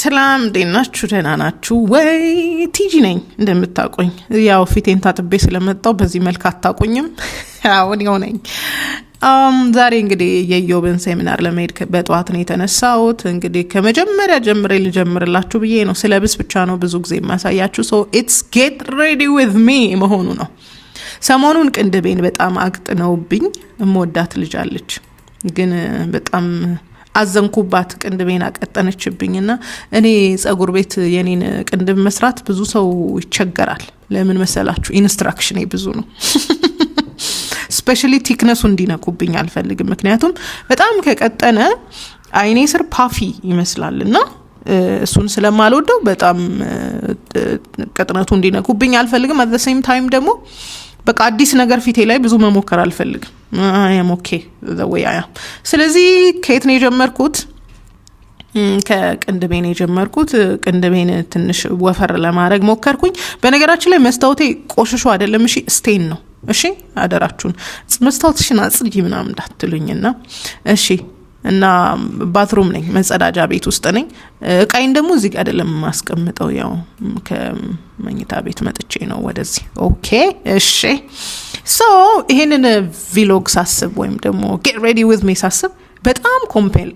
ሰላም ደናችሁ ደህና ናችሁ ወይ? ቲጂ ነኝ እንደምታቆኝ ያው ፊቴን ታጥቤ ስለመጣው በዚህ መልክ አታቆኝም። አሁን ያው ነኝ። ዛሬ እንግዲህ የዮብን ሴሚናር ለመሄድ በጧት ነው የተነሳሁት። እንግዲህ ከመጀመሪያ ጀምሬ ልጀምርላችሁ ብዬ ነው። ስለብስ ብቻ ነው ብዙ ጊዜ ማሳያችሁ። ሶ ኢትስ ጌት ሬዲ ዊዝ ሚ መሆኑ ነው። ሰሞኑን ቅንድቤን በጣም አቅጥነውብኝ እምወዳት ልጅ አለች፣ ግን በጣም አዘንኩባት። ቅንድቤን አቀጠነችብኝና እኔ ጸጉር ቤት የኔን ቅንድብ መስራት ብዙ ሰው ይቸገራል። ለምን መሰላችሁ? ኢንስትራክሽኔ ብዙ ነው። ስፔሻሊ ቲክነሱ እንዲነኩብኝ አልፈልግም። ምክንያቱም በጣም ከቀጠነ አይኔ ስር ፓፊ ይመስላልና እሱን ስለማልወደው በጣም ቅጥነቱ እንዲነኩብኝ አልፈልግም። አት ዘ ሴም ታይም ደግሞ በቃ አዲስ ነገር ፊቴ ላይ ብዙ መሞከር አልፈልግም። ኦኬ ዘ ዌይ አይ አም። ስለዚህ ከየት ነው የጀመርኩት? ከቅንድቤን የጀመርኩት። ቅንድቤን ትንሽ ወፈር ለማድረግ ሞከርኩኝ። በነገራችን ላይ መስታወቴ ቆሽሾ አይደለም፣ እሺ ስቴን ነው። እሺ አደራችሁን መስታወትሽን አጽጂ ምናምን እንዳትሉኝና እሺ። እና ባትሩም ነኝ፣ መጸዳጃ ቤት ውስጥ ነኝ። እቃይን ደግሞ እዚህ ጋር አይደለም ማስቀምጠው፣ ያው ከመኝታ ቤት መጥቼ ነው ወደዚህ። ኦኬ እሺ። ሶ ይሄንን ቪሎግ ሳስብ ወይም ደግሞ ጌት ሬዲ ዊዝ ሚ ሳስብ በጣም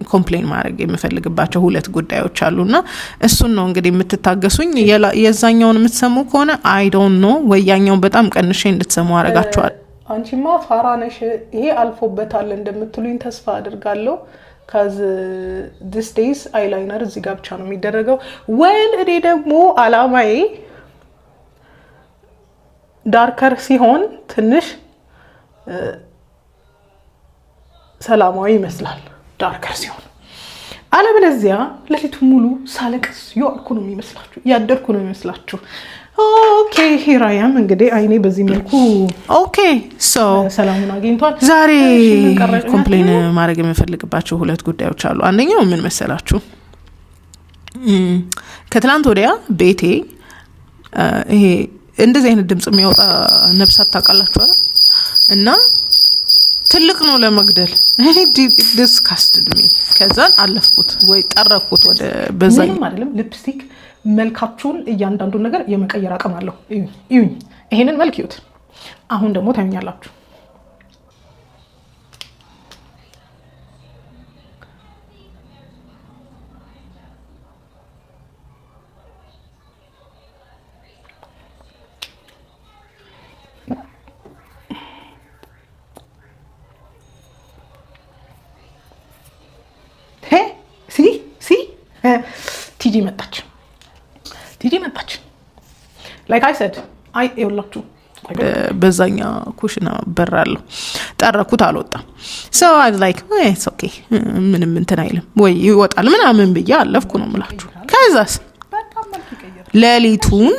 ኮምፕሌን ማድረግ የምፈልግባቸው ሁለት ጉዳዮች አሉና እሱን ነው እንግዲህ የምትታገሱኝ። የዛኛውን የምትሰሙ ከሆነ አይ ዶንት ኖ ወያኛውን በጣም ቀንሼ እንድትሰሙ አረጋችኋል። አንቺማ ፋራ ነሽ፣ ይሄ አልፎበታል እንደምትሉኝ ተስፋ አድርጋለሁ። ካዝ ዲስ ዴይስ አይላይነር እዚህ ጋር ብቻ ነው የሚደረገው። ወል እኔ ደግሞ አላማዬ ዳርከር ሲሆን ትንሽ ሰላማዊ ይመስላል ዳርከር ሲሆን። አለበለዚያ ለሊቱ ሙሉ ሳለቅስ ያልኩ ነው የሚመስላችሁ፣ ያደርኩ ነው የሚመስላችሁ። ኦኬ ሂራያም እንግዲህ አይኔ በዚህ መልኩ ኦኬ ሶ ሰላሙን አግኝቷል። ዛሬ ኮምፕሌን ማድረግ የምፈልግባቸው ሁለት ጉዳዮች አሉ። አንደኛው ምን መሰላችሁ? ከትላንት ወዲያ ቤቴ ይሄ እንደዚህ አይነት ድምጽ የሚያወጣ ነፍሳት ታውቃላችሁ አይደል? እና ትልቅ ነው ለመግደል። እኔ ዲስካስትድ ሚ ከዛን አለፍኩት ወይ ጠረኩት ወደ በዛኝ አይደለም። ሊፕስቲክ መልካችሁን እያንዳንዱ ነገር የመቀየር አቅም አለው። እዩኝ፣ ይሄንን መልክ ይዩት። አሁን ደግሞ ታዩኛላችሁ። ቲጂ መጣች። ላይክ አይ ሰድ አይ ይኸውላችሁ በዛኛ ኩሽና በራለሁ ጠረኩት፣ አልወጣም። ሶ አይ ላይክ ኢትስ ኦኬ ምንም እንትን አይልም ወይ ይወጣል ምናምን ብዬ አለፍኩ ነው የምላችሁ። ከዛስ ሌሊቱን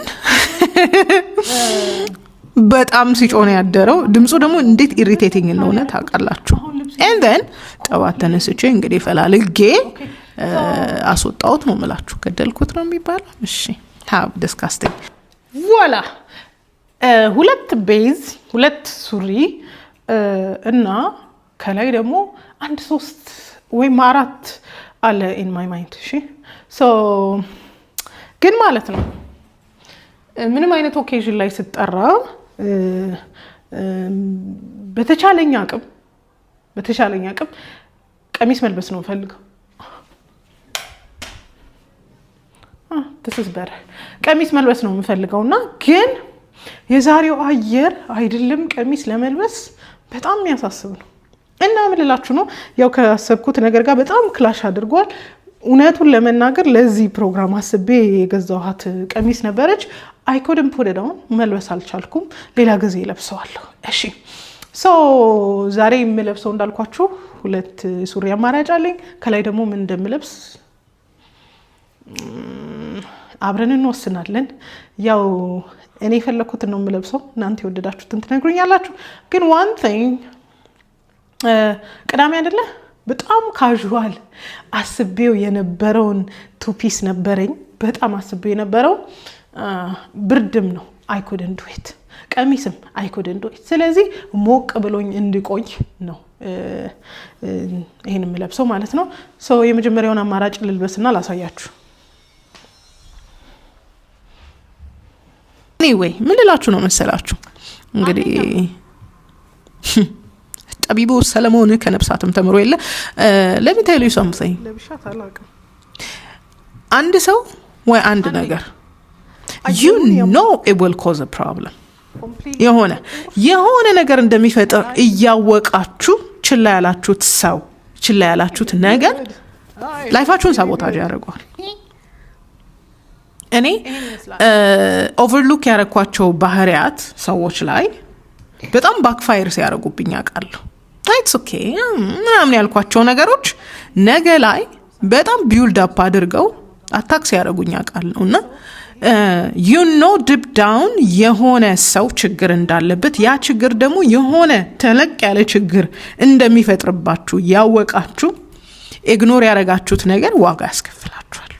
በጣም ሲጮህ ያደረው ድምፁ ደግሞ እንዴት ኢሪቴቲንግ እንደሆነ ታውቃላችሁ። and then ጠዋት ተነስቼ እንግዲህ ፈላልጌ አስወጣሁት ነው የምላችሁ። ገደልኩት ነው የሚባለው። እሺ ሃው ዲስካስቲንግ ቮላ ሁለት ቤዝ፣ ሁለት ሱሪ እና ከላይ ደግሞ አንድ 3 ወይ 4 አለ in my mind። እሺ ሶ ግን ማለት ነው ምንም አይነት ኦኬዥን ላይ ስጠራ በተቻለኛ አቅም ቀሚስ መልበስ ነው ፈልገው። this is better ቀሚስ መልበስ ነው የምፈልገውና ግን የዛሬው አየር አይደለም ቀሚስ ለመልበስ በጣም የሚያሳስብ ነው። እና ምን ልላችሁ ነው ያው ከሰብኩት ነገር ጋር በጣም ክላሽ አድርጓል። እውነቱን ለመናገር ለዚህ ፕሮግራም አስቤ የገዛኋት ቀሚስ ነበረች። I couldn't put it on መልበስ አልቻልኩም። ሌላ ጊዜ ለብሰዋለሁ። እሺ ሶ ዛሬ የምለብሰው እንዳልኳችሁ ሁለት ሱሪ አማራጭ አለኝ። ከላይ ደግሞ ምን እንደምለብስ አብረን እንወስናለን። ያው እኔ የፈለኩትን ነው የምለብሰው፣ እናንተ የወደዳችሁትን ትነግሩኛላችሁ። ግን one thing ቅዳሜ አይደለ በጣም ካዡዋል አስቤው የነበረውን ቱ ፒስ ነበረኝ። በጣም አስቤው የነበረው ብርድም ነው I couldn't do it። ቀሚስም I couldn't do it። ስለዚህ ሞቅ ብሎኝ እንድቆይ ነው ይሄን የምለብሰው ማለት ነው። ሶ የመጀመሪያውን አማራጭ ልልበስና ላሳያችሁ። ኤኒዌይ ምን ልላችሁ ነው መሰላችሁ እንግዲህ ጠቢቡ ሰለሞን ከነብሳትም ተምሮ የለ let me tell you something አንድ ሰው ወይ አንድ ነገር you know it will cause a problem የሆነ ነገር እንደሚፈጠር እያወቃችሁ ችላ ያላችሁት ነገር ላይፋችሁን ሳቦታጅ ያደርገዋል። እኔ ኦቨርሉክ ያረኳቸው ባህሪያት ሰዎች ላይ በጣም ባክፋየር ሲያደርጉብኝ አውቃለሁ። ኢትስ ኦኬ ምናምን ያልኳቸው ነገሮች ነገ ላይ በጣም ቢውልድ አፕ አድርገው አታክ ሲያደርጉኝ አውቃለሁ። እና you know deep down የሆነ ሰው ችግር እንዳለበት ያ ችግር ደግሞ የሆነ ተለቅ ያለ ችግር እንደሚፈጥርባችሁ ያወቃችሁ ኢግኖር ያረጋችሁት ነገር ዋጋ ያስከፍላችኋል።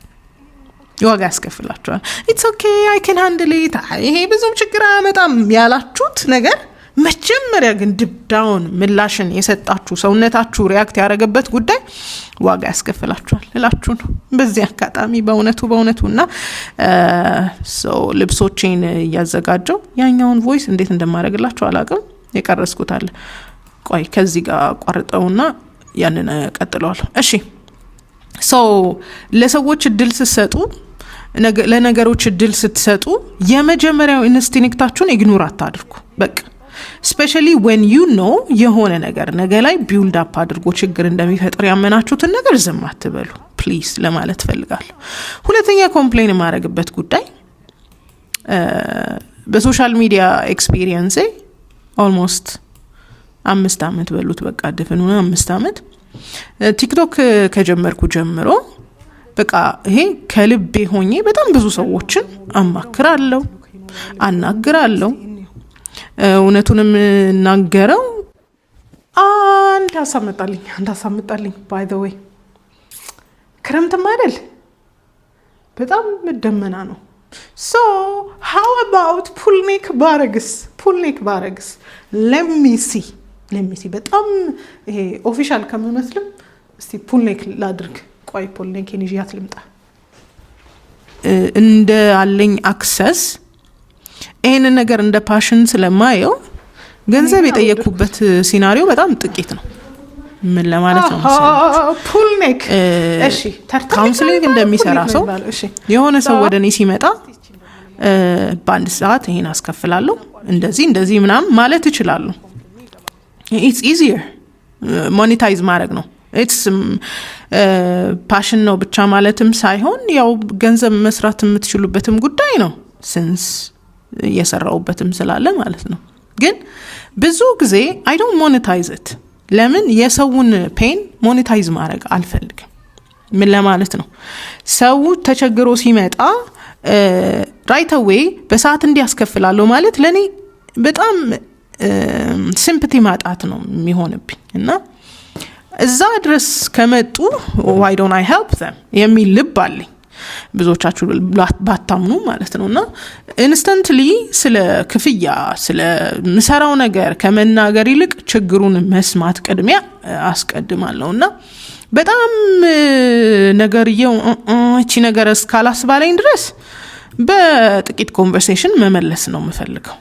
it's okay I can handle it ይሄ ብዙም ችግር አያመጣም ያላችሁት ነገር መጀመሪያ ግን ዲፕ ዳውን ምላሽን የሰጣችሁ ሰውነታችሁ ሪያክት ያደረገበት ጉዳይ ዋጋ ያስከፍላችኋል እላችሁ ነው በዚህ አጋጣሚ በእውነቱና ልብሶቼን እያዘጋጀው ያኛውን ቮይስ እንዴት እንደማደርግላችሁ አላውቅም የቀረስኩት አለ ቆይ ከዚህ ጋር ቋርጠውና ያንን ቀጥለዋለሁ። እሺ ለሰዎች እድል ስትሰጡ ለነገሮች እድል ስትሰጡ የመጀመሪያው ኢንስቲንክታችሁን ኢግኖር አታድርጉ። በቃ especially when you know የሆነ ነገር ነገ ላይ ቢውልድ አፕ አድርጎ ችግር እንደሚፈጥር ያመናችሁትን ነገር ዝም አትበሉ ፕሊዝ ለማለት ፈልጋለሁ። ሁለተኛ ኮምፕሌን ማድረግበት ጉዳይ በሶሻል ሚዲያ ኤክስፒሪየንስ ኦልሞስት 5 አመት በሉት በቃ ድፍኑና 5 አመት ቲክቶክ ከጀመርኩ ጀምሮ በቃ ይሄ ከልቤ ሆኜ በጣም ብዙ ሰዎችን አማክራለሁ አናግራለሁ እውነቱንም እናገረው አንድ ሀሳብ መጣልኝ by the way ክረምትም አይደል በጣም ደመና ነው so how about ፑልኔክ ባረግስ let me see በጣም ይሄ ኦፊሻል ከመመስልም እስቲ ፑልኔክ ላድርግ ቆይ ፑልኔክ እንይያት ልምጣ እንደ አለኝ አክሰስ ይሄን ነገር እንደ ፓሽን ስለማየው ገንዘብ የጠየቁበት ሲናሪዮ በጣም ጥቂት ነው። ምን ለማለት ነው ፑልኔክ እሺ ካውንስሊንግ እንደሚሰራ ሰው የሆነ ሰው ወደኔ ሲመጣ በአንድ ሰዓት ይሄን አስከፍላለሁ እንደዚህ ምናምን ማለት ይችላል። it's easier monetize ማድረግ ነው። it's ፓሽን ነው ብቻ ማለትም ሳይሆን ያው ገንዘብ መስራት የምትችሉበትም ጉዳይ ነው since የሰራውበትም ስላለ ማለት ነው። ግን ብዙ ጊዜ I don't monetize it ለምን የሰውን ፔን ሞኔታይዝ ማድረግ አልፈልግም። ምን ለማለት ነው ሰው ተቸግሮ ሲመጣ right away በሰዓት እንዲያስከፍላለሁ ማለት ለኔ በጣም ሲምፓቲ ማጣት ነው የሚሆንብኝ እና እዛ ድረስ ከመጡ why don't I help them የሚል ልብ አለኝ ብዙዎቻችሁ ባታምኑ ማለት ነውና ኢንስታንትሊ ስለ ክፍያ ስለ ምሰራው ነገር ከመናገር ይልቅ ችግሩን መስማት ቅድሚያ አስቀድማለሁና በጣም ነገርየው እቺ ነገር እስካላስባለኝ ድረስ በጥቂት ኮንቨርሴሽን መመለስ ነው የምፈልገው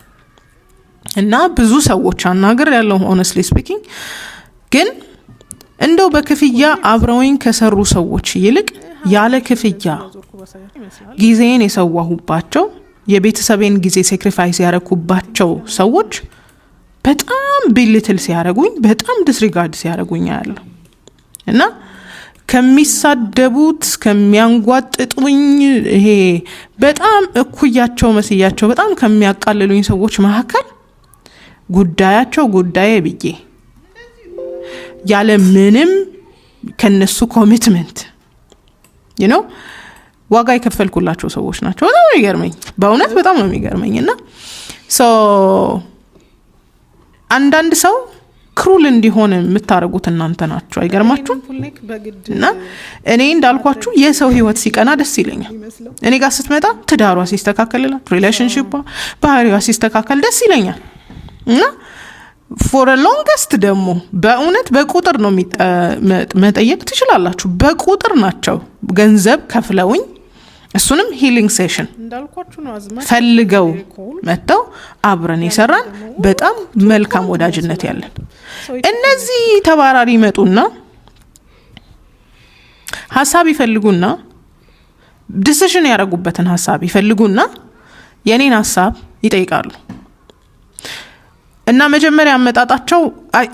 እና ብዙ ሰዎች አናገር ያለው honestly speaking ግን እንደው በክፍያ አብረውኝ ከሰሩ ሰዎች ይልቅ ያለ ክፍያ ጊዜን የሰዋሁባቸው የቤተሰቤን ጊዜ ሳክሪፋይስ ያረኩባቸው ሰዎች በጣም ቢሊትል ሲያረጉኝ በጣም ዲስሪጋርድ ሲያረጉኝ ያለው እና ከሚሳደቡት ከሚያንጓጥጡኝ ይሄ በጣም እኩያቸው መስያቸው በጣም ከሚያቃልሉኝ ሰዎች መካከል ጉዳዬ ብዬ ያለ ምንም ከነሱ ኮሚትመንት you know ዋጋ የከፈልኩላቸው ሰዎች ናቸው። በጣም ይገርመኝ በእውነት በጣም ነው የሚገርመኝና so አንዳንድ ሰው ክሩል እንዲሆን የምታረጉት እናንተ ናችሁ አይገርማችሁም? እና እኔ እንዳልኳችሁ የሰው ህይወት ሲቀና ደስ ይለኛል። እኔ ጋር ስትመጣ ትዳሯ ሲስተካከልላት ሪሌሽንሺፕ ባህሪዋ ሲስተካከል ደስ ይለኛል እና for a longest ደግሞ በእውነት በቁጥር ነው መጠየቅ ትችላላችሁ። በቁጥር ናቸው ገንዘብ ከፍለውኝ እሱንም ሂሊንግ ሴሽን እንዳልኳችሁ ነው አዝማች ፈልገው መጥተው አብረን የሰራን በጣም መልካም ወዳጅነት ያለን እነዚህ ተባራሪ ይመጡና ሐሳብ ይፈልጉና ዲሲዥን ያደርጉበትን ሐሳብ ይፈልጉና የኔን ሐሳብ ይጠይቃሉ እና መጀመሪያ አመጣጣቸው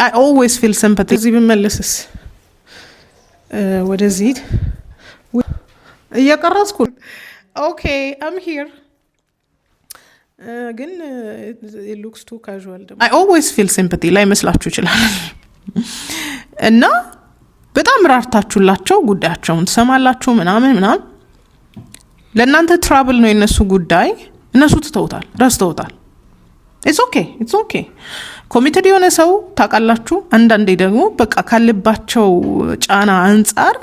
I always feel sympathy እዚህ ብመለስስ ወደዚህ እየቀረጽኩ ኦኬ I'm here ግን it looks too casual I always feel sympathy ላይ መስላችሁ ይችላል እና በጣም ራርታችሁላቸው ጉዳያቸውን ትሰማላችሁ ምናምን ለእናንተ ትራብል ነው የነሱ ጉዳይ እነሱ ትተውታል ረስተውታል it's okay ኮሚትድ የሆነ ሰው ታውቃላችሁ አንዳንዴ ደግሞ በቃ ካለባቸው ጫና አንፃር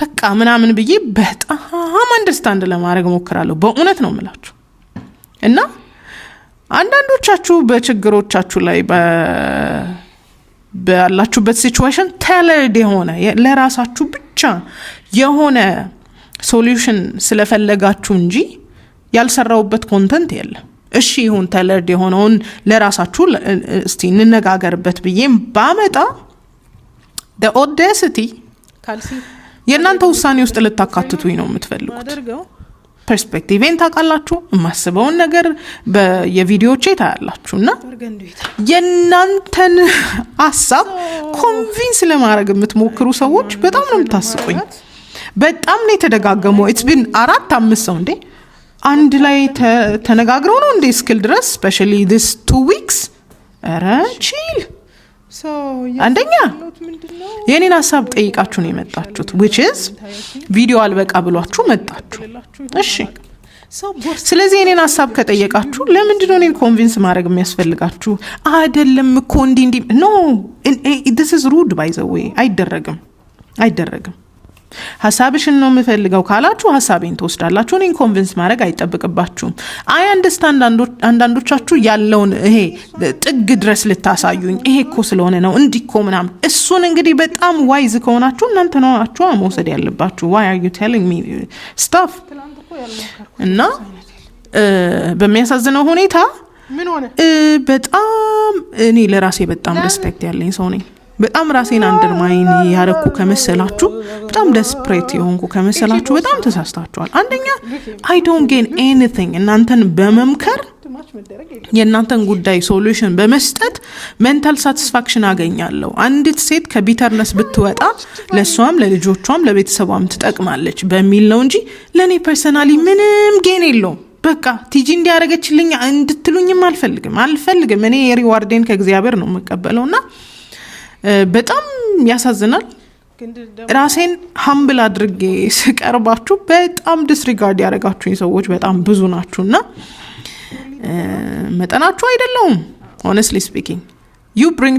በቃ ምናምን ብዬ በጣም አንደርስታንድ ለማድረግ ሞክራለሁ በእውነት ነው የምላችሁ እና አንዳንዶቻችሁ በችግሮቻችሁ ላይ ባላችሁበት ሲቹዌሽን ተለርድ የሆነ ለራሳችሁ ብቻ የሆነ ሶሉሽን ስለፈለጋችሁ እንጂ ያልሰራውበት ኮንተንት የለም እሺ ይሁን ተለርድ የሆነውን ለራሳችሁ እስቲ እንነጋገርበት ብዬም ባመጣ the audacity ካልሲ የእናንተ ውሳኔ ውስጥ ልታካትቱኝ ነው የምትፈልጉት ፐርስፔክቲቭን ታውቃላችሁ የማስበውን ነገር በየቪዲዮቼ ታያላችሁና የእናንተን ሐሳብ ኮንቪንስ ለማድረግ የምትሞክሩ ሰዎች በጣም ነው የምታስቁኝ በጣም ነው የተደጋገመው it's been 4-5 ሰው እንዴ አንድ ላይ ተነጋግረው ነው እንዴ ስክል ድረስ especially this 2 weeks ኧረ ቺል አንደኛ የኔን ሐሳብ ጠይቃችሁ ነው የመጣችሁት which is ቪዲዮ አልበቃ ብሏችሁ መጣችሁ እሺ ስለዚህ የኔን ሐሳብ ከጠየቃችሁ ለምንድን ነው እኔን ኮንቪንስ ማድረግ የሚያስፈልጋችሁ አይደለም እኮ እንዲ no this is rude by the way አይደረግም ሐሳብሽን ነው የምፈልገው ካላችሁ ሐሳቤን ተወስዳላችሁ እኔን ኮንቪንስ ማድረግ አይጠብቅባችሁም አይ አንደርስታንድ አንዳንዶቻችሁ ያለውን ይሄ ጥግ ድረስ ልታሳዩኝ ይሄ እኮ ስለሆነ ነው እንዲኮ ምናምን እሱን እንግዲህ በጣም ዋይዝ ከሆናችሁ እናንተ ነው አችሁ መውሰድ ያለባችሁ why are you telling me stuff እና በሚያሳዝነው ሁኔታ ምን ሆነ በጣም እኔ ለራሴ በጣም ሪስፔክት ያለኝ ሰው ነኝ በጣም ራሴን አንደርማይን ያረኩ ከመሰላችሁ በጣም ዴስፕሬት የሆንኩ ከመሰላችሁ በጣም ተሳስታችኋል አንደኛ I don't gain anything እናንተን በመምከር የእናንተን ጉዳይ ሶሉሽን በመስጠት ሜንታል ሳቲስፋክሽን አገኛለሁ አንዲት ሴት ከቢተርነስ ብትወጣ ለሷም ለልጆቿም ለቤተሰቧም ትጠቅማለች በሚል ነው እንጂ ለኔ ፐርሰናሊ ምንም ጌን የለውም በቃ ቲጂ እንዲያረጋችልኝ እንድትሉኝም አልፈልግም እኔ ሪዋርዴን ከእግዚአብሔር ነው የምቀበለውና በጣም ያሳዝናል ራሴን ሀምብል አድርጌ ስቀርባችሁ በጣም ዲስሪጋርድ ያደረጋችሁኝ ሰዎች በጣም ብዙ ናችሁና መጠናችሁ አይደለም honestly speaking you bring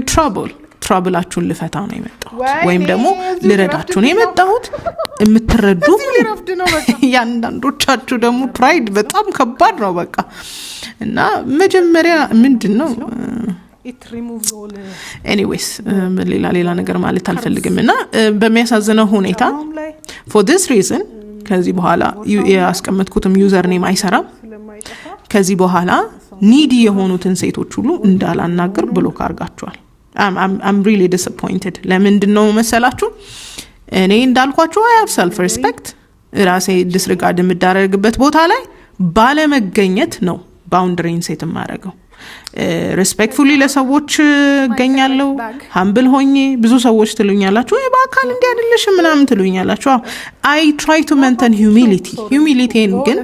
troubleአችሁን ልፈታ ነው የመጣሁት ወይም ደግሞ ልረዳችሁ ነው የመጣሁት የምትረዱ ያንዳንዶቻችሁ ደግሞ ፕራይድ በጣም ከባድ ነው በቃ እና መጀመሪያ ምንድነው it removes all anyways ሌላ ነገር ማለት አልፈልግም እና በሚያሳዝነው ሁኔታ for this reason ከዚህ በኋላ ያስቀመጥኩትም ዩዘር ኔም አይሰራም ከዚህ በኋላ ኒዲ የሆኑትን ሴቶች ሁሉ እንዳላናገር ብሎክ አርጋቸዋል I'm really disappointed ለምንድነው መሰላችሁ እኔ እንዳልኳችሁ I have self respect ራሴ ዲስሪጋርድ የምዳረግበት ቦታ ላይ ባለመገኘት ነው ባውንደሪን ሴት ማረገው ሪስፔክትፉሊ ለሰዎች ገኛለሁ ሃምብል ሆኜ ብዙ ሰዎች ትሉኛላችሁ በአካል እንዲህ አይደለሽ ምናምን ትሉኛላችሁ I try to maintain humility ግን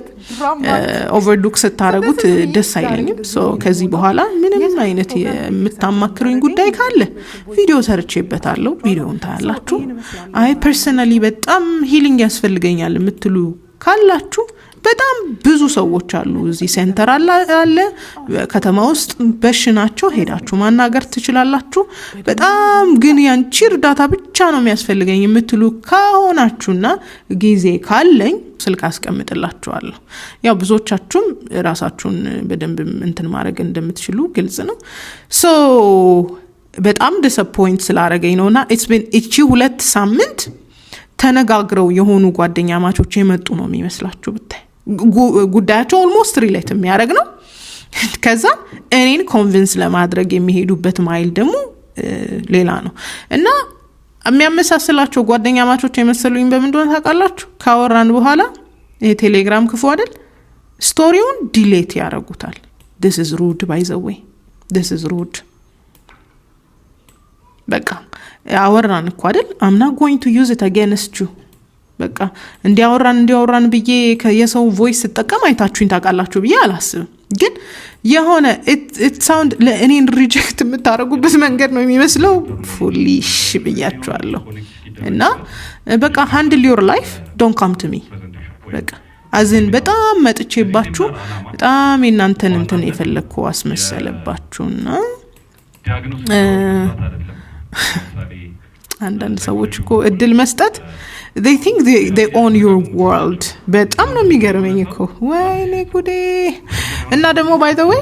ኦቨርዱክ ስታረጉት ደስ አይለኝም ሶ ከዚህ በኋላ ምንም አይነት የምታማክሩኝ ጉዳይ ካለ ቪዲዮ ሰርቼበታለሁ ቪዲዮውን ታያላችሁ አይ ፐርሰናሊ በጣም ሂሊንግ ያስፈልገኛል የምትሉ ካላችሁ በጣም ብዙ ሰዎች አሉ እዚህ ሴንተር አለ ከተማ ውስጥ በሽናቸው ሄዳችሁ ማናገር ትችላላችሁ በጣም ግን ያንቺ እርዳታ ብቻ ነው የሚያስፈልገኝ የምትሉ ካሆናችሁና ጊዜ ካለኝ ስልክ አስቀምጥላችኋለሁ ያው ብዙዎቻችሁም ራሳችሁን በደንብ እንትን ማድረግ እንደምትችሉ ግልጽ ነው ሶ በጣም ዲስአፖይንት ስላረገኝ ነውና it's been 2 ሳምንት ተነጋግረው የሆኑ ጓደኛ ማቾች የመጡ ነው የሚመስላችሁ ብታይ ጉዳያቸው ኦልሞስት ሪሌት የሚያደርግ ነው ከዛ እኔን ኮንቪንስ ለማድረግ የሚሄዱበት ማይል ደግሞ ሌላ ነው እና የሚያመሳስላቸው ጓደኛ ማቾች የመሰሉኝ በምን እንደሆነ ታውቃላችሁ ካወራን በኋላ የቴሌግራም ክፉ አይደል ስቶሪውን ዲሌት ያደርጉታል this is rude by the way this is rude በቃ አወራን እኮ አይደል I'm not going to use it against you በቃ እንዲያወራን ብዬ የሰው ቮይስ ተጠቀም አይታችሁኝ ታውቃላችሁ ብዬ አላስብም ግን የሆነ it sound ለእኔን ሪጀክት የምታረጉበት መንገድ ነው የሚመስለው ፉሊሽ ብያችኋለሁ እና በቃ handle your life don't come to me በቃ አዝን በጣም መጥቼባችሁ በጣም እናንተን እንትን የፈለኩ አስመሰለባችሁና አንዳንድ ሰዎች እኮ እድል መስጠት they think they own your world በጣም ነው የሚገርመኝ እኮ ወይኔ ጉዴ እና ደግሞ by the way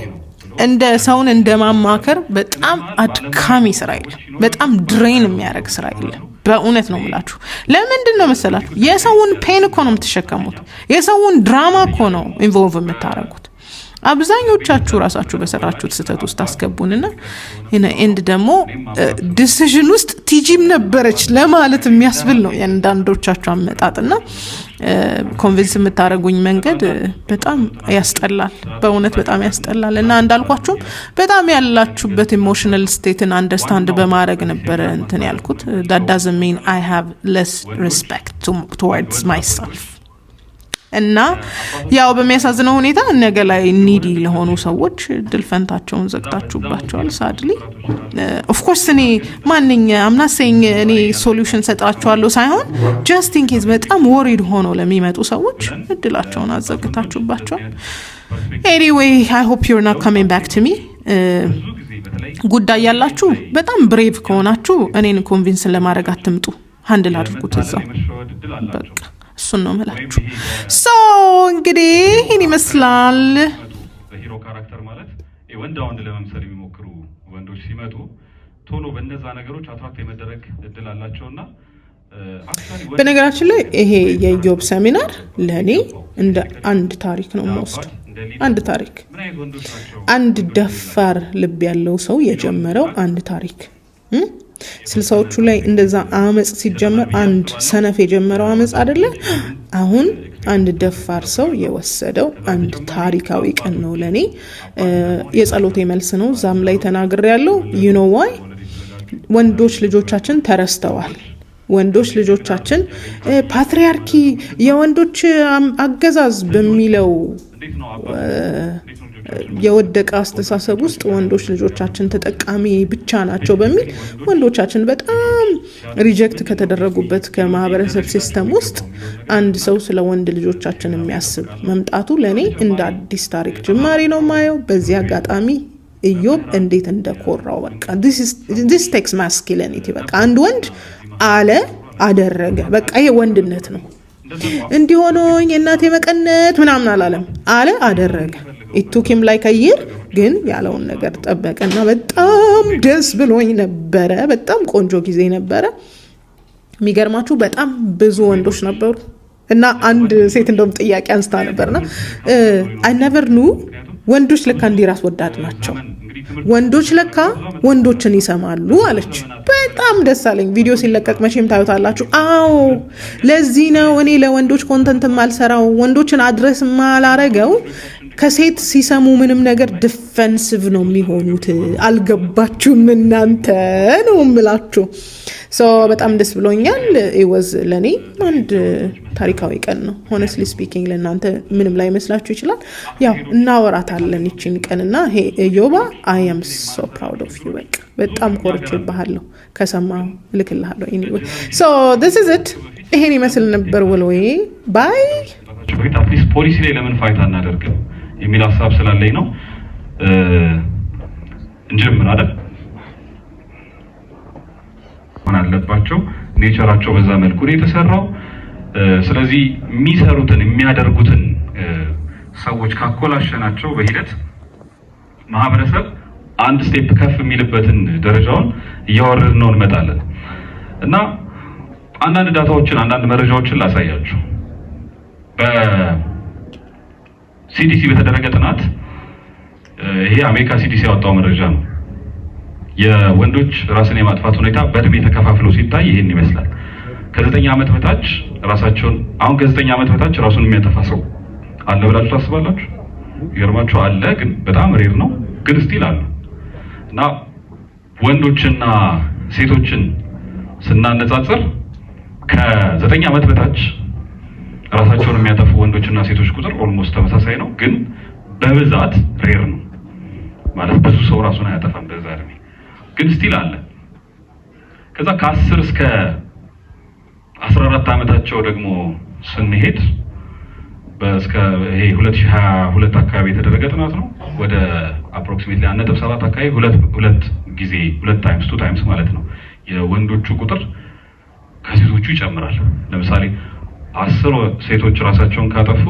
እንደ ሰውን እንደማማከር በጣም አድካሚ ስራ የለም በጣም ድሬን የሚያደርግ ስራ የለም በእውነት ነው የምላችሁ ለምንድን ነው መሰላችሁ የሰውን ፔን እኮ ነው የምትሸከሙት የሰውን ድራማ እኮ ነው ኢንቮልቭ የምታረጉት አብዛኞቻችሁ ራሳችሁ በሰራችሁት ስህተት ውስጥ አስገቡንና ኤንድ ደግሞ ዲሲዥን ውስጥ ቲጂም ነበረች ለማለት የሚያስብል ነው የአንዳንዶቻችሁ አመጣጥና ኮንቪንስ የምታረጉኝ መንገድ በጣም ያስጠላል በእውነት በጣም ያስጠላል እና እንዳልኳችሁም በጣም ያላችሁበት ኢሞሽናል ስቴትን አንደርስታንድ በማድረግ ነበር እንትን ያልኩት that doesn't mean I have less respect towards myself እና ያው በሚያሳዝነው ሁኔታ ነገ ላይ ኒዲ ለሆኑ ሰዎች ድልፈንታቸውን ዘግታችሁባቸዋል ሳድሊ ኦፍ ኮርስ እኔ I'm not saying እኔ ሶሉሽን ሰጣችኋለሁ ሳይሆን just in case በጣም ወሪድ ሆኖ ለሚመጡ ሰዎች እድላቸውን አዘግታችሁባቸዋል anyway I hope you're not coming back to me ጉዳይ ያላችሁ በጣም ብሬቭ ከሆናችሁ እኔን ኮንቪንስ ለማድረግ አትምጡ ሃንድል አድርጉት እዛው በቃ እሱን ነው መላችሁ ሶ እንግዲህ ይሄን ይመስላል በሂሮ ካራክተር ማለት ወንድ ለመምሰል የሚሞክሩ ወንዶች ሲመጡ ቶሎ በእነዛ ነገሮች አትራክት የመደረግ እድል አላቸውና በነገራችን ላይ ይሄ የኢዮብ ሴሚናር ለኔ እንደ አንድ ታሪክ ነው የምወስደው አንድ ታሪክ አንድ ደፋር ልብ ያለው ሰው የጀመረው አንድ ታሪክ ስልሳዎቹ ላይ እንደዛ አመጽ ሲጀመር አንድ ሰነፍ የጀመረው አመጽ አይደለ አሁን አንድ ደፋር ሰው የወሰደው አንድ ታሪካዊ ቀን ነው ለኔ የጸሎቴ መልስ ነው ዛም ላይ ተናግሬያለሁ you know why ወንዶች ልጆቻችን ተረስተዋል ወንዶች ልጆቻችን ፓትሪያርኪ የወንዶች አገዛዝ በሚለው የወደቀ አስተሳሰብ ውስጥ ወንዶች ልጆቻችን ተጠቃሚ ብቻ ናቸው በሚል ወንዶቻችን በጣም ሪጀክት ከተደረጉበት ከማህበረሰብ ሲስተም ውስጥ አንድ ሰው ስለ ወንድ ልጆቻችን የሚያስብ መምጣቱ ለኔ እንደ አዲስ ታሪክ ጅማሬ ነው ማየው በዚህ አጋጣሚ ኢዮብ እንዴት እንደኮራው በቃ this takes masculinity በቃ አንድ ወንድ አለ አደረገ በቃ ይሄ ወንድነት ነው እንዲሆነኝ እናቴ መቀነት ምናምን አላለም አለ አደረገ it took him like a year ግን ያለውን ነገር ጠበቀና በጣም ደስ ብሎኝ ነበር በጣም ቆንጆ ጊዜ ነበር የሚገርማችሁ በጣም ብዙ ወንዶች ነበሩ እና አንድ ሴት እንደውም ጥያቄ አንስታ ነበርና I never knew ወንዶች ለካ እንዲራስ ወዳድ ናቸው ወንዶች ለካ ወንዶችን ይሰማሉ አለች በጣም ደስ አለኝ ቪዲዮ ሲለቀቅ መቼም ታዩታላችሁ አዎ ለዚህ ነው እኔ ለወንዶች ኮንተንት ማልሰራው ወንዶችን አድረስ ማላረገው ከሴት ሲሰሙ ምንም ነገር ዲፌንሲቭ ነው የሚሆኑት አልገባችሁም እናንተ ነው የምላችሁ ሶ በጣም ደስ ብሎኛል it was ለኔ አንድ ታሪካዊ ቀን ነው honestly speaking ለእናንተ ምንም ላይ መስላችሁ ይችላል ያው እናወራታለን እቺን ቀንና ሄ ዮባ I am so proud of you በጣም ኮርቼብሃለሁ ከሰማው ልክልሃለሁ anyway so this is it ይሄን ይመስል ነበር ወሎዬ ባይ አትሊስት ፖሊሲ ላይ ለምን ፋይት አናደርግም የሚል ሐሳብ ስላለኝ ነው እንጀምር አይደል ማን አለባቸው ኔቸራቸው በዛ መልኩ ነው የተሰራው ስለዚህ የሚሰሩትን የሚያደርጉትን ሰዎች ካኮላሸናቸው በሂደት ማህበረሰብ አንድ ስቴፕ ከፍ የሚልበትን ደረጃውን እያወረድነው እንመጣለን እና አንዳንድ ዳታዎችን አንዳንድ መረጃዎችን ላሳያችሁ። በሲዲሲ በተደረገ ጥናት ይሄ አሜሪካ ሲዲሲ ያወጣው መረጃ ነው። የወንዶች ራስን የማጥፋት ሁኔታ በእድሜ ተከፋፍሎ ሲታይ ይሄን ይመስላል። ከ9 ዓመት በታች ራሳቸውን አሁን ከ9 ዓመት በታች ራሱን የሚያጠፋ ሰው አለ ብላችሁ ታስባላችሁ? ይገርማችሁ አለ፣ ግን በጣም ሬር ነው፣ ግን ስቲል አለ። እና ወንዶችና ሴቶችን ስናነጻጽር ከ9 ዓመት በታች ራሳቸውን የሚያጠፉ ወንዶችና ሴቶች ቁጥር ኦልሞስት ተመሳሳይ ነው፣ ግን በብዛት ሬር ነው። ማለት ብዙ ሰው ራሱን አያጠፋም በዛ እድሜ፣ ግን ስቲል አለ። ከዛ ከ10 እስከ 14 ዓመታቸው ደግሞ ስንሄድ በእስከ ይሄ 2022 አካባቢ የተደረገ ጥናት ነው። ወደ አፕሮክሲሜትሊ 1.7 አካባቢ ሁለት ጊዜ 2 ታይምስ ማለት ነው የወንዶቹ ቁጥር ከሴቶቹ ይጨምራል። ለምሳሌ 10 ሴቶች ራሳቸውን ካጠፉ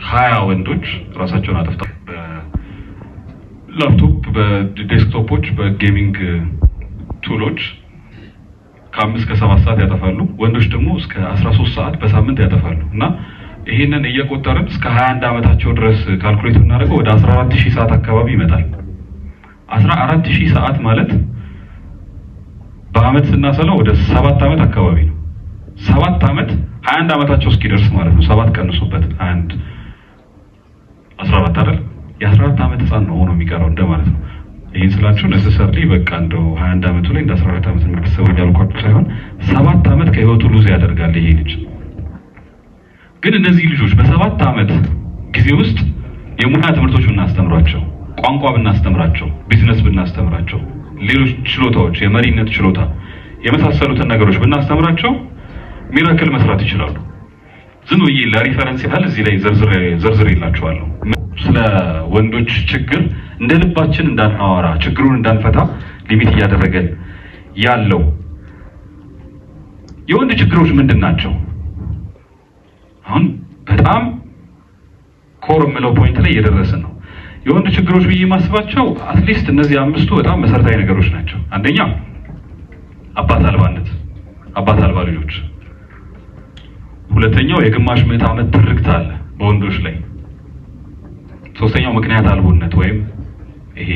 20 ወንዶች ራሳቸውን አጥፍተው በላፕቶፕ፣ በዴስክቶፖች፣ በጌሚንግ ቱሎች ከ5 እስከ 7 ሰዓት ያጠፋሉ። ወንዶች ደግሞ እስከ 13 ሰዓት በሳምንት ያጠፋሉ። እና ይሄንን እየቆጠርን እስከ 21 ዓመታቸው ድረስ ካልኩሌት ብናደርገው ወደ 14000 ሰዓት አካባቢ ይመጣል። 14000 ሰዓት ማለት በአመት ስናሰላው ወደ 7 ዓመት አካባቢ ነው። 7 ዓመት 21 ዓመታቸው እስኪደርስ ማለት ነው። 7 ቀንሱበት 21 14 አይደል? የ14 ዓመት ህፃን ነው ሆኖ የሚቀረው እንደማለት ነው። ይሄን ስላችሁ ነሰሰርሊ በቃ እንደው 21 ዓመቱ ላይ እንደ 14 ዓመት የሚያስበው ያልኳችሁ ሳይሆን 7 ዓመት ከህይወቱ ሉዝ ያደርጋል ይሄ ልጅ። ግን እነዚህ ልጆች በ7 ዓመት ጊዜ ውስጥ የሙያ ትምህርቶች ብናስተምራቸው፣ ቋንቋ ብናስተምራቸው፣ ቢዝነስ ብናስተምራቸው፣ ሌሎች ችሎታዎች፣ የመሪነት ችሎታ የመሳሰሉትን ነገሮች ብናስተምራቸው ሚራክል መስራት ይችላሉ። ዝም ብዬ ለሪፈረንስ ያህል እዚህ ላይ ዘርዝር ይላችኋለሁ። ስለ ወንዶች ችግር እንደ ልባችን እንዳናወራ፣ ችግሩን እንዳንፈታ ሊሚት እያደረገን ያለው የወንድ ችግሮች ምንድን ናቸው? አሁን በጣም ኮር የምለው ፖይንት ላይ እየደረስን ነው። የወንድ ችግሮች ብዬ የማስባቸው አትሊስት እነዚህ 5ቱ በጣም መሰረታዊ ነገሮች ናቸው። አንደኛ አባት አልባነት፣ አባት አልባ ልጆች። ሁለተኛው የግማሽ ምዕተ ዓመት ትርክት አለ በወንዶች ላይ። ሶስተኛው ምክንያት አልቦነት ወይም ይሄ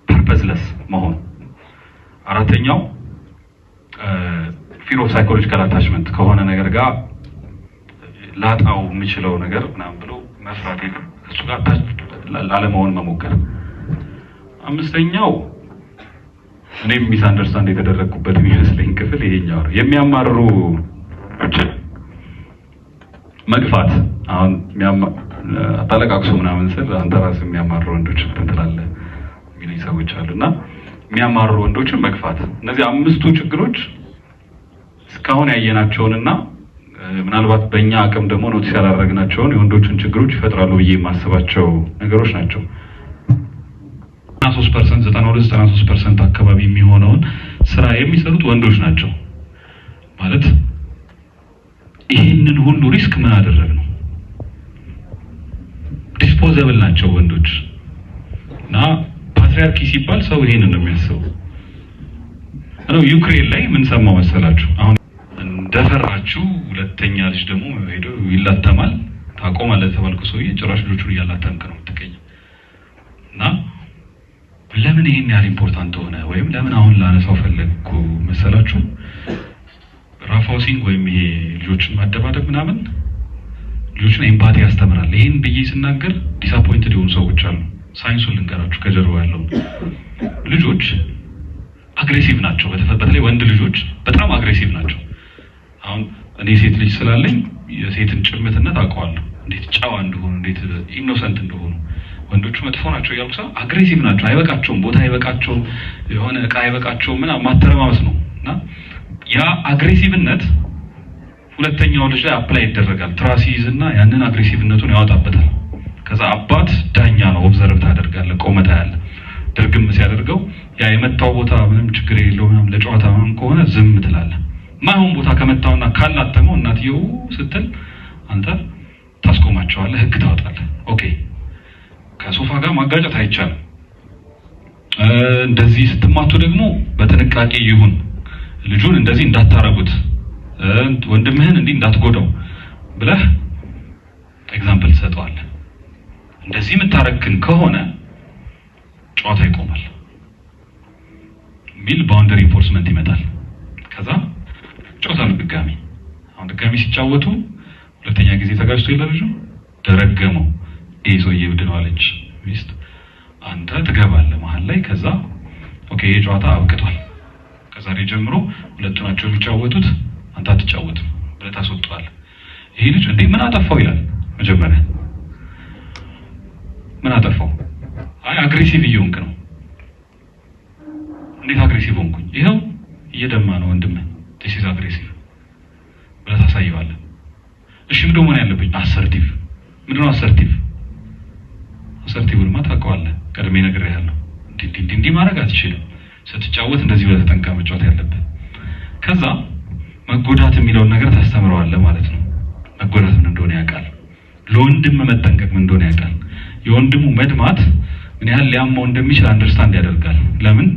ፐርፐዝለስ መሆን። አራተኛው ፊር ኦፍ ሳይኮሎጂካል አታችመንት ከሆነ ነገር ጋር ላጣው የሚችለው ነገር ምናምን ብሎ መፍራት፣ እሱ ጋር ላለመሆን መሞከር። አምስተኛው እኔም ሚስ አንደርስታንድ የተደረግኩበት የሚመስለኝ ክፍል ይሄኛው ነው፣ የሚያማርሩ መግፋት። አሁን አታለቃቅሱ ምናምን ስል አንተ ራስህ የሚያማርሩ ወንዶች እንትላለህ የሚሉኝ ሰዎች አሉና የሚያማርሩ ወንዶችን መግፋት። እነዚህ 5ቱ ችግሮች እስካሁን ያየናቸውንና ምናልባት በእኛ አቅም ደግሞ ኖቲስ ያላደረግናቸውን የወንዶችን ችግሮች ይፈጥራሉ ብዬ የማስባቸው ነገሮች ናቸው። 92-93% አካባቢ የሚሆነውን ስራ የሚሰሩት ወንዶች ናቸው። ማለት ይህንን ሁሉ ሪስክ ምን አደረግ ነው? ዲስፖዘብል ናቸው ወንዶች። እና ፓትሪያርኪ ሲባል ሰው ይሄንን ነው የሚያስበው። ዩክሬን ላይ ምን ሰማው መሰላችሁ? አሁን እንደፈራችሁ ሁለተኛ ልጅ ደግሞ ሄዶ ይላተማል። ታቆማለህ ተባልኩ ሰውዬ ጭራሽ ልጆቹን እያላተምክ ነው የምትገኘው። እና ለምን ይሄን ያህል ኢምፖርታንት ሆነ ወይም ለምን አሁን ላነሳው ፈለግኩ መሰላችሁ? ራፋውሲንግ ወይም ይሄ ልጆችን ማደባደብ ምናምን ልጆችን ኤምፓቲ ያስተምራል። ይሄን ብዬ ስናገር ዲስአፖይንትድ የሆኑ ሰዎች አሉ። ሳይንሱን ልንገራችሁ ከጀርባ ያለው። ልጆች አግሬሲቭ ናቸው። በተለይ ወንድ ልጆች በጣም አግሬሲቭ ናቸው። አሁን እኔ ሴት ልጅ ስላለኝ የሴትን ጭምትነት አውቀዋለሁ፣ እንዴት ጨዋ እንደሆኑ፣ እንዴት ኢኖሰንት እንደሆኑ። ወንዶቹ መጥፎ ናቸው እያልኩ ሳይሆን አግሬሲቭ ናቸው። አይበቃቸውም፣ ቦታ አይበቃቸውም፣ የሆነ እቃ አይበቃቸውም፣ ምናምን ማተረማመስ ነው። እና ያ አግሬሲቭነት ሁለተኛው ልጅ ላይ አፕላይ ይደረጋል። ትራስ ይዝና ያንን አግሬሲቭነቱን ያወጣበታል። ከዛ አባት ዳኛ ነው፣ ኦብዘርቭ ታደርጋለህ፣ ቆመታ ያለ ድርግም ሲያደርገው ያ የመታው ቦታ ምንም ችግር የለው ምናምን ለጨዋታ ምናምን ከሆነ ዝም ትላለህ። ማይሆን ቦታ ከመታውና ካላተመው እናትየው ስትል አንተ ታስቆማቸዋለህ፣ ህግ ታወጣለህ። ኦኬ ከሶፋ ጋር ማጋጨት አይቻልም። እንደዚህ ስትማቱ ደግሞ በጥንቃቄ ይሁን፣ ልጁን እንደዚህ እንዳታረጉት ወንድምህን እንዲህ እንዳትጎዳው ብለህ ኤግዛምፕል ትሰጠዋለህ። እንደዚህ የምታረክን ከሆነ ጨዋታ ይቆማል ሚል ባውንደሪ ኢንፎርስመንት ይመጣል። ከዛ ጨዋታው ድጋሚ አሁን ድጋሚ ሲጫወቱ ሁለተኛ ጊዜ ተጋጭቶ ይላልጁ ደረገመው ሰውዬ ብድነው አለች ሚስት አንተ ትገባለህ መሀል ላይ። ከዛ ኦኬ የጨዋታ አብቅቷል፣ ከዛሬ ጀምሮ ሁለቱ ናቸው የሚጫወቱት፣ አንተ አትጫወትም ብለህ ታስወጣዋለህ። ይሄ ልጅ እንዴ ምን አጠፋው ይላል መጀመሪያ። ምን አጠፋው? አይ አግሬሲቭ እየሆንክ ነው። እንዴት አግሬሲቭ ሆንኩኝ? ይሄው እየደማ ነው ወንድምህ this is aggressive ብለህ ታሳየዋለህ። እሺ ምንድን ነው ያለብኝ? አሰርቲቭ። ምንድን ነው አሰርቲቭ? አሰርቲቭን ታውቀዋለህ፣ ቀድሜ ነግሬሃለሁ። እንዲህ ማድረግ አትችልም፣ ስትጫወት እንደዚህ ብለህ ተጠንቀቅ መጫወት ያለብህ። ከዛ መጎዳት የሚለውን ነገር ታስተምረዋለህ ማለት ነው። መጎዳት ምን እንደሆነ ያውቃል። ለወንድም መጠንቀቅ ምን እንደሆነ ያውቃል። የወንድሙ መድማት ምን ያህል ሊያማው እንደሚችል አንደርስታንድ ያደርጋል። ለምን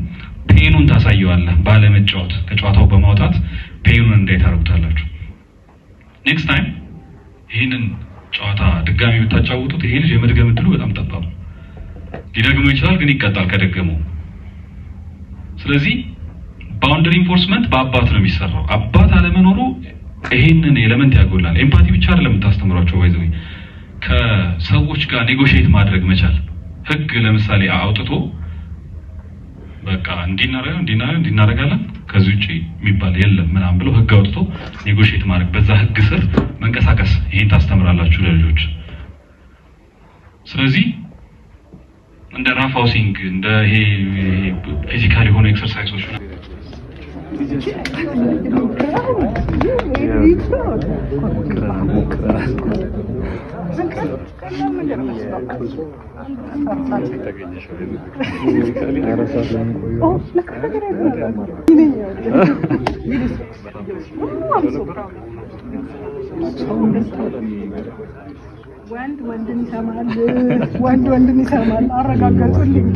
ፔኑን ታሳየዋለህ። ባለመጫወት ከጨዋታው በማውጣት ፔኑን እንዳይታረጉታላችሁ። ኔክስት ታይም ይሄንን ጨዋታ ድጋሚ ብታጫውቱት ይሄ ልጅ የመድገም እድሉ በጣም ጠባብ ነው። ሊደግመው ይችላል ግን ይቀጣል ከደገመው። ስለዚህ ባውንደሪ ኢንፎርስመንት በአባት ነው የሚሰራው። አባት አለመኖሩ ይሄንን ኤሌመንት ያጎላል። ኤምፓቲ ብቻ አይደለም የምታስተምሯቸው ባይዘው ከሰዎች ጋር ኔጎሺዬት ማድረግ መቻል። ህግ ለምሳሌ አውጥቶ በቃ እንዲናረጋለን ከዚህ ውጪ የሚባል የለም ምናምን ብሎ ህግ አውጥቶ ኔጎሺዬት ማድረግ፣ በዛ ህግ ስር መንቀሳቀስ፣ ይሄን ታስተምራላችሁ ለልጆች። ስለዚህ እንደ ራፍ ሃውሲንግ እንደ ይሄ ፊዚካል የሆነ ኤክሰርሳይሶች ወንድን ይሰማል። አረጋገጡልኝ።